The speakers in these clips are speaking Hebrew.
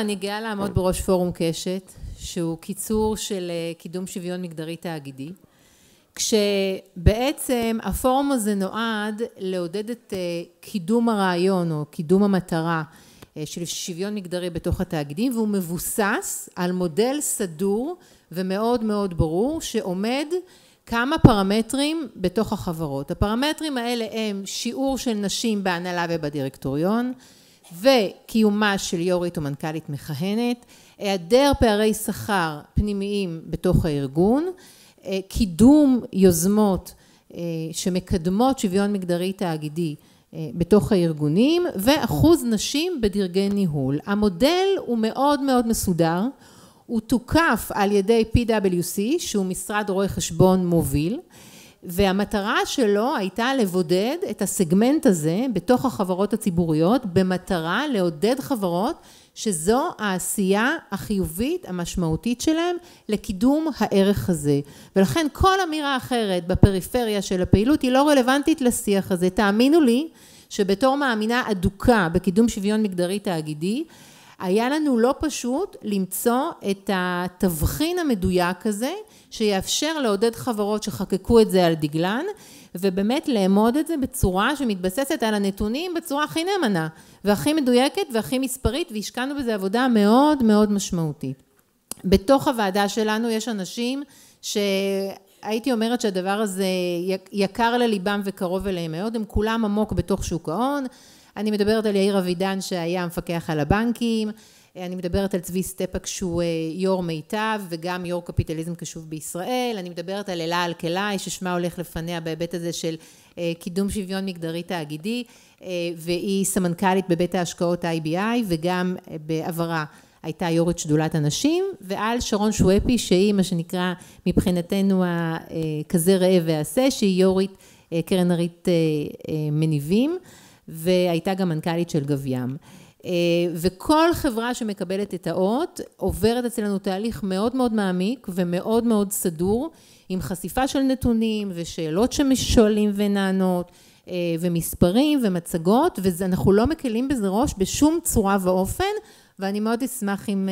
אני גאה לעמוד בראש פורום קשת, שהוא קיצור של קידום שוויון מגדרי תאגידי, כשבעצם הפורום הזה נועד לעודד את קידום הרעיון או קידום המטרה של שוויון מגדרי בתוך התאגידים, והוא מבוסס על מודל סדור ומאוד מאוד ברור שעומד כמה פרמטרים בתוך החברות. הפרמטרים האלה הם שיעור של נשים בהנהלה ובדירקטוריון, וקיומה של יורית או מנכ"לית מכהנת, היעדר פערי שכר פנימיים בתוך הארגון, קידום יוזמות שמקדמות שוויון מגדרי תאגידי בתוך הארגונים, ואחוז נשים בדרגי ניהול. המודל הוא מאוד מאוד מסודר, הוא תוקף על ידי PwC, שהוא משרד רואי חשבון מוביל, והמטרה שלו הייתה לבודד את הסגמנט הזה בתוך החברות הציבוריות, במטרה לעודד חברות שזו העשייה החיובית המשמעותית שלהם לקידום הערך הזה. ולכן כל אמירה אחרת בפריפריה של הפעילות היא לא רלוונטית לשיח הזה. תאמינו לי שבתור מאמינה אדוקה בקידום שוויון מגדרי תאגידי, היה לנו לא פשוט למצוא את התבחין המדויק הזה, שיאפשר לעודד חברות שחקקו את זה על דגלן, ובאמת לאמוד את זה בצורה שמתבססת על הנתונים בצורה הכי נאמנה, והכי מדויקת והכי מספרית, והשקענו בזה עבודה מאוד מאוד משמעותית. בתוך הוועדה שלנו יש אנשים שהייתי אומרת שהדבר הזה יקר לליבם וקרוב אליהם מאוד, הם כולם עמוק בתוך שוק ההון. אני מדברת על יאיר אבידן שהיה מפקח על הבנקים, אני מדברת על צבי סטפק שהוא יו"ר מיטב וגם יו"ר קפיטליזם קשוב בישראל, אני מדברת על אלה אלקלעי ששמה הולך לפניה בהיבט הזה של קידום שוויון מגדרי תאגידי, והיא סמנכ"לית בבית ההשקעות IBI וגם בעברה הייתה יו"רית שדולת הנשים, ועל שרון שואפי שהיא מה שנקרא מבחינתנו כזה ראה ועשה, שהיא יו"רית קרן הריט מניבים, והייתה גם מנכ"לית של גב ים. וכל חברה שמקבלת את האות עוברת אצלנו תהליך מאוד מאוד מעמיק ומאוד מאוד סדור, עם חשיפה של נתונים ושאלות ששואלים ונענות, ומספרים ומצגות, ואנחנו לא מקלים בזה ראש בשום צורה ואופן, ואני מאוד אשמח אם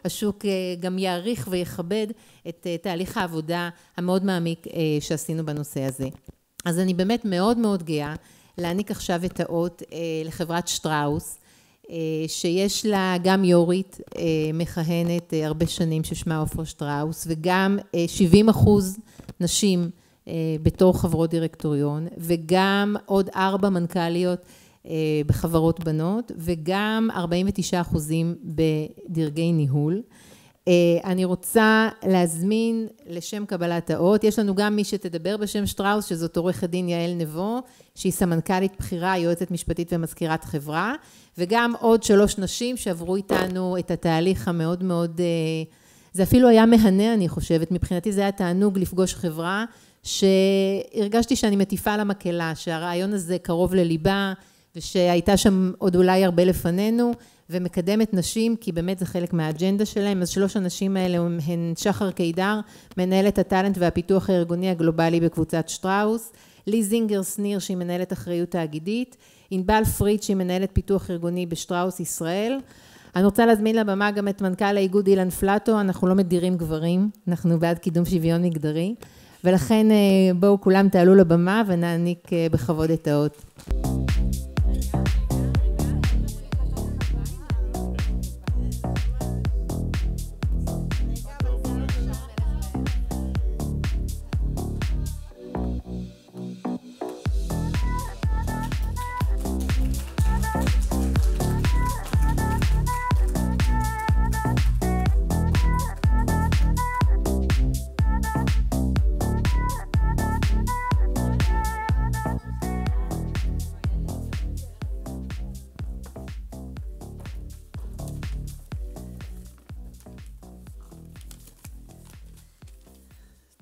השוק גם יעריך ויכבד את תהליך העבודה המאוד מעמיק שעשינו בנושא הזה. אז אני באמת מאוד מאוד גאה להעניק עכשיו את האות לחברת שטראוס, שיש לה גם יורית מכהנת הרבה שנים ששמה עופרה שטראוס, וגם 70% נשים בתור חברות דירקטוריון, וגם עוד 4 מנכ"ליות בחברות בנות, וגם 49% בדרגי ניהול. אני רוצה להזמין לשם קבלת האות, יש לנו גם מי שתדבר בשם שטראוס, שזאת עורכת דין יעל נבו, שהיא סמנכ"לית בחירה, יועצת משפטית ומזכירת חברה, וגם עוד 3 נשים שעברו איתנו את התהליך המאוד מאוד, זה אפילו היה מהנה אני חושבת, מבחינתי זה היה תענוג לפגוש חברה, שהרגשתי שאני מטיפה למקהלה, שהרעיון הזה קרוב לליבה, ושהייתה שם עוד אולי הרבה לפנינו, ומקדמת נשים, כי באמת זה חלק מהאג'נדה שלהם. אז 3 הנשים האלה הן שחר קידר, מנהלת הטלנט והפיתוח הארגוני הגלובלי בקבוצת שטראוס, לי זינגר סניר שהיא מנהלת אחריות תאגידית, ענבל פריד שהיא מנהלת פיתוח ארגוני בשטראוס ישראל. אני רוצה להזמין לבמה גם את מנכ"ל האיגוד אילן פלטו, אנחנו לא מדירים גברים, אנחנו בעד קידום שוויון מגדרי, ולכן בואו כולם תעלו לבמה ונעניק בכבוד את האות.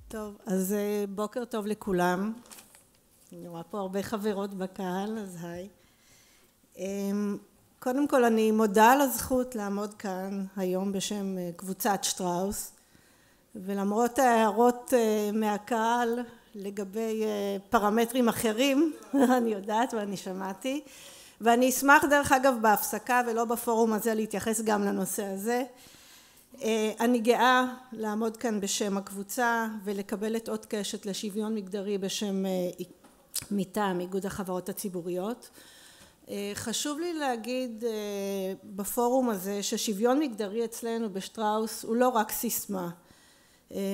טוב, אז בוקר טוב לכולם. אני רואה פה הרבה חברות בקהל, אז היי. קודם כל אני מודה על הזכות לעמוד כאן היום בשם קבוצת שטראוס, ולמרות ההערות מהקהל לגבי פרמטרים אחרים, אני יודעת ואני שמעתי, ואני אשמח דרך אגב בהפסקה ולא בפורום הזה להתייחס גם לנושא הזה. אני גאה לעמוד כאן בשם הקבוצה ולקבל את אות קשת לשוויון מגדרי בשם מטעם איגוד החברות הציבוריות. חשוב לי להגיד בפורום הזה ששוויון מגדרי אצלנו בשטראוס הוא לא רק סיסמה,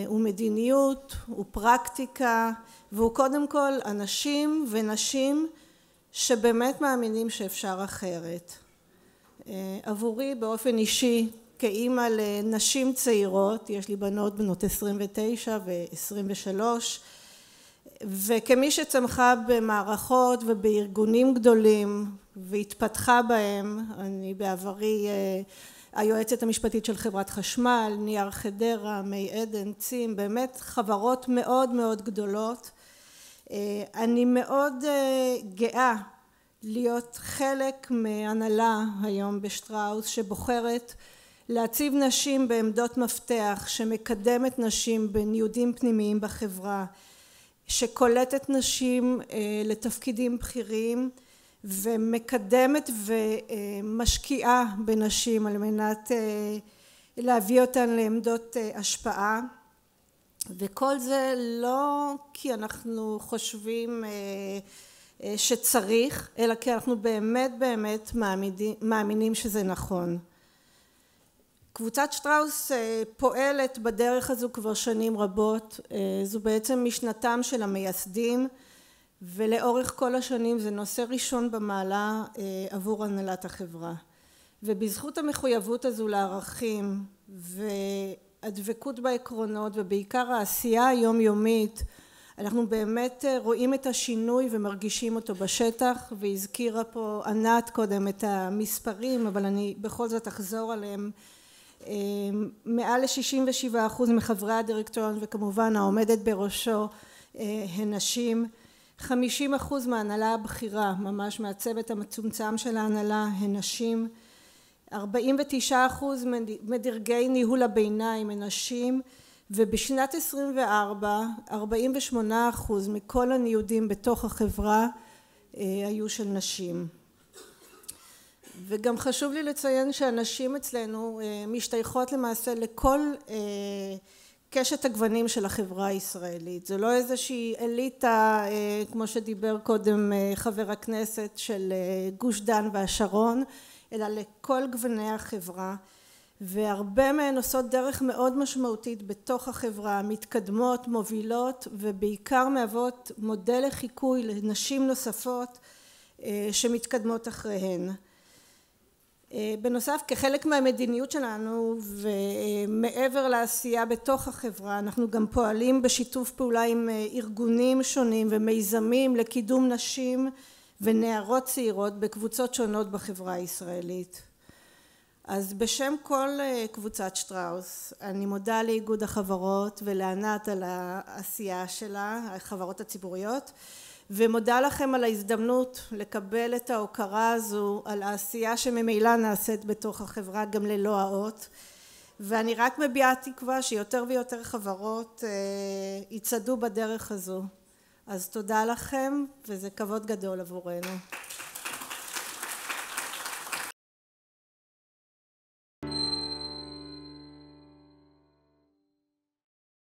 הוא מדיניות, הוא פרקטיקה, והוא קודם כל אנשים ונשים שבאמת מאמינים שאפשר אחרת. עבורי באופן אישי, כאימא לנשים צעירות, יש לי בנות 29 ו-23, וכמי שצמחה במערכות ובארגונים גדולים והתפתחה בהם, אני בעברי היועצת המשפטית של חברת חשמל, נייר חדרה, מי עדן, צים, באמת חברות מאוד מאוד גדולות. אני מאוד גאה להיות חלק מהנהלה היום בשטראוס שבוחרת להציב נשים בעמדות מפתח, שמקדמת נשים בניודים פנימיים בחברה, שקולטת נשים לתפקידים בכירים ומקדמת ומשקיעה בנשים על מנת להביא אותן לעמדות השפעה. וכל זה לא כי אנחנו חושבים שצריך, אלא כי אנחנו באמת באמת מאמינים שזה נכון. קבוצת שטראוס פועלת בדרך הזו כבר שנים רבות, זו בעצם משנתם של המייסדים, ולאורך כל השנים זה נושא ראשון במעלה עבור הנהלת החברה. ובזכות המחויבות הזו לערכים והדבקות בעקרונות ובעיקר העשייה היומיומית, אנחנו באמת רואים את השינוי ומרגישים אותו בשטח, והזכירה פה ענת קודם את המספרים, אבל אני בכל זאת אחזור עליהם. מעל ל-67% מחברי הדירקטוריון וכמובן העומדת בראשו הן נשים. 50% מההנהלה הבכירה, ממש מהצוות המצומצם של ההנהלה, הן נשים. 49% מדרגי ניהול הביניים הן נשים, ובשנת 24 48% מכל הניודים בתוך החברה היו של נשים. וגם חשוב לי לציין שהנשים אצלנו משתייכות למעשה לכל קשת הגוונים של החברה הישראלית. זו לא איזושהי אליטה כמו שדיבר קודם חבר הכנסת של גוש דן והשרון, אלא לכל גווני החברה, והרבה מהן עושות דרך מאוד משמעותית בתוך החברה, מתקדמות, מובילות, ובעיקר מהוות מודל לחיקוי לנשים נוספות שמתקדמות אחריהן. בנוסף, כחלק מהמדיניות שלנו ומעבר לעשייה בתוך החברה, אנחנו גם פועלים בשיתוף פעולה עם ארגונים שונים ומיזמים לקידום נשים ונערות צעירות בקבוצות שונות בחברה הישראלית. אז בשם כל קבוצת שטראוס, אני מודה לאיגוד החברות ולענת על העשייה שלה, החברות הציבוריות, ומודה לכם על ההזדמנות לקבל את ההוקרה הזו על העשייה שממילא נעשית בתוך החברה גם ללא האות, ואני רק מביעה תקווה שיותר ויותר חברות יצעדו בדרך הזו. אז תודה לכם, וזה כבוד גדול עבורנו.